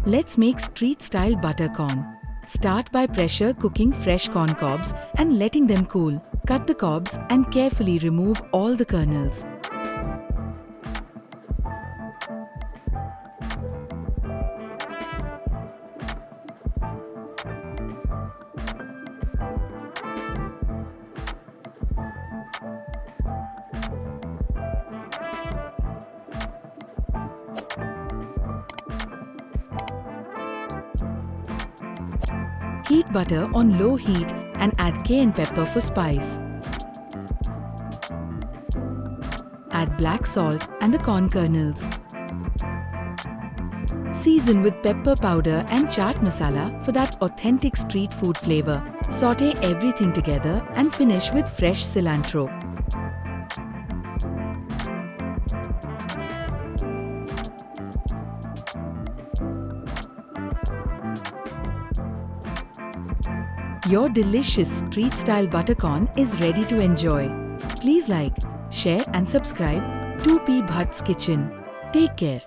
Let's make street-style butter corn. Start by pressure cooking fresh corn cobs and letting them cool. Cut the cobs and carefully remove all the kernels. Heat butter on low heat and add cayenne pepper for spice. Add black salt and the corn kernels. Season with pepper powder and chaat masala for that authentic street food flavor. Sauté everything together and finish with fresh cilantro. Your delicious street-style butter corn is ready to enjoy. Please like, share and subscribe to P. Bhatt's Kitchen. Take care.